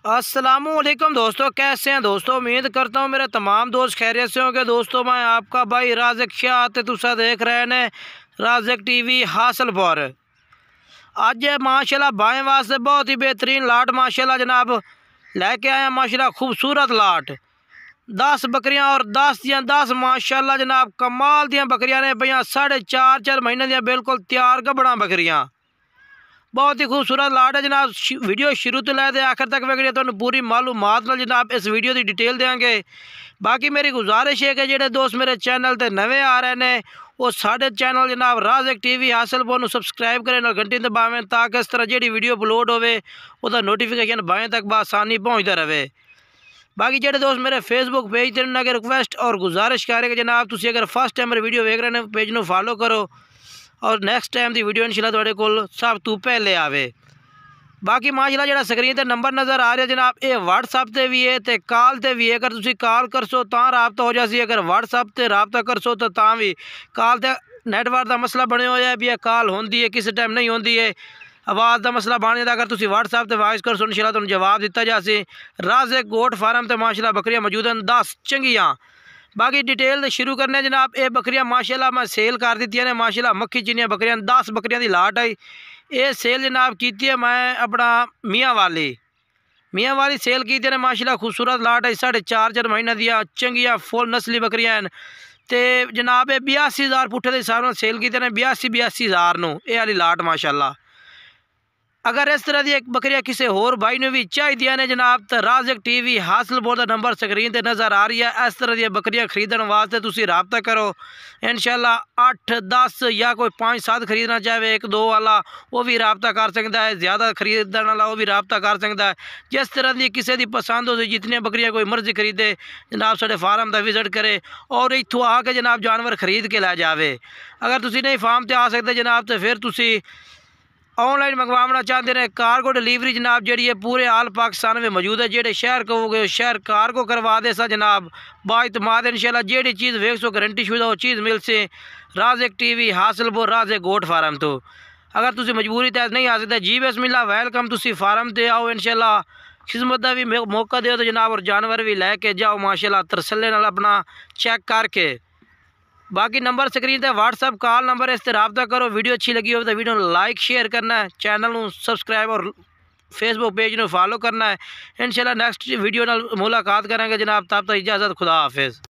अस्सलामुअलैकुम दोस्तों, कैसे हैं दोस्तों। उम्मीद करता हूँ मेरे तमाम दोस्त खैरियत से होंगे। दोस्तों मैं आपका भाई राज़िक शाह ते तुसा देख रहे ने राज़िक टीवी हासिलपुर। अज माशाल्लाह बाएँ वास्ते बहुत ही बेहतरीन लाट माशाल्लाह जनाब लैके आए हैं। माशाल्लाह खूबसूरत लाट 10 बकरियां और 10 दियां 10 माशाल्लाह जनाब कमाल दियां बकरियां ने भैया 4.5 महीने दियां बिल्कुल तैयार गबड़ा बकरियां। बहुत ही खूबसूरत लाट है जनाब। वीडियो शुरू तो लैते आखिर तक वेखनी तो पूरी मालूमात नाल जनाब इस वीडियो की डिटेल देंगे। बाकी मेरी गुजारिश है कि जेडे दोस्त मेरे चैनल ते नवे आ रहे हैं वो साढ़े चैनल जनाब राज़िक टीवी हासिलपुर सब्सक्राइब करें और घंटी दबावें ताकि इस तरह जी वीडियो अपलोड होवे उसका नोटिफिकेशन बाएँ तक बसानी पहुँचता रहे। बाकी जेडे दोस्त मेरे फेसबुक पेज ते अगर रिक्वेस्ट और गुजारिश करें कि जनाब तुम अगर फर्स्ट टाइम मेरे वीडियो वेख रहे हैं पेज में फॉलो करो और नैक्सट टाइम की वीडियो इंशाल्लाह तुहाडे कोल सब तो पहले आवे। बाकी माशाल्लाह जेड़ा स्क्रीन ते नंबर नज़र आ रहा जनाब ये व्हाट्सअप ते भी है ते कॉल ते भी है। अगर तुसी कॉल करसो तो राबता हो जासी, अगर व्हाट्सअप ते राबता करसो तो भी कॉल ते नैटवर्क का मसला बने हो है भी कॉल होंदी है किस टाइम नहीं होंदी है, आवाज़ का मसला बन जाता। अगर तुसी व्हाट्सअप ते वॉइस करसो इंशाल्लाह तुहानू जवाब दिता जासी। राज़िक गोट फार्म ते माशाल्लाह बकरियां मौजूद हैं 10 चंगियां। बाकी डिटेल शुरू करने जनाब ये बकरियां माशाल्लाह मैं सेल कर दी ने। माशाल्लाह मक्खी चिनिया बकरियां 10 बकरियां की लाट आई। ये सेल जनाब की है मैं अपना मियाँ वाली सेल की ने। माशाल्लाह खूबसूरत लाट है 4.5 महीने दियाँ चंगियां फुल नस्ली बकरियां हैं। तो जनाब ये 82,000 पुट्ठे के हिसाब से सेल की ने 82,000 नू ये वाली लाट माशाल्लाह। अगर इस तरह की एक बकरियां किसी होर भाई ने भी चाहिए ने जनाब तो राज़िक टीवी हासिलपुर का नंबर स्क्रीन पर नज़र आ रही है। इस तरह दी बकरियां खरीदने वास्ते तुसी राबता करो इंशाल्लाह। 8-10 या कोई 5-7 खरीदना चाहे 1-2 वाला वो भी राबता कर सकता है, ज़्यादा खरीदने वाला वो भी राबता कर सकता है। जिस तरह की किसी की पसंद हो जितनी बकरियां कोई मर्जी खरीदे जनाब साढ़े फार्म का विजिट करे और इतों आके जनाब जानवर खरीद के लै जाए। अगर तुसी नहीं फार्म पर आ सकते जनाब तो फिर तुसी ऑनलाइन मंगवाना चाहते हैं कार्गो डिलीवरी जनाब जी है पूरे आल पाकिस्तान में मौजूद है। जेडे शहर कहोगे शहर कार्गो करवा दे सा जनाब बाइतमाद इंशाल्लाह। जेडी चीज़ वेख सो गारंटी शुदा वो चीज़ मिल से राज़िक टीवी हासिलपुर राज़िक गोट फार्म तो। अगर तुसी मजबूरी तहत नहीं आ सकते जी बिस्मिल्लाह वेलकम तुसी फार्म ते आओ इंशाल्लाह खिदमत का भी मौका दो तो जनाब और जानवर भी लैके जाओ माशाल्लाह तसल्ले नाल अपना चेक करके। बाकी नंबर स्क्रीन पर व्हाट्सअप कॉल नंबर इस पर रब्ता करो। वीडियो अच्छी लगी हो तो वीडियो लाइक शेयर करना है, चैनल को सबसक्राइब और फेसबुक पेज को फॉलो करना है। इंशाल्लाह नैक्सट वीडियो नाल मुलाकात करेंगे जनाब। तब तक इजाज़त, खुदा हाफिज़।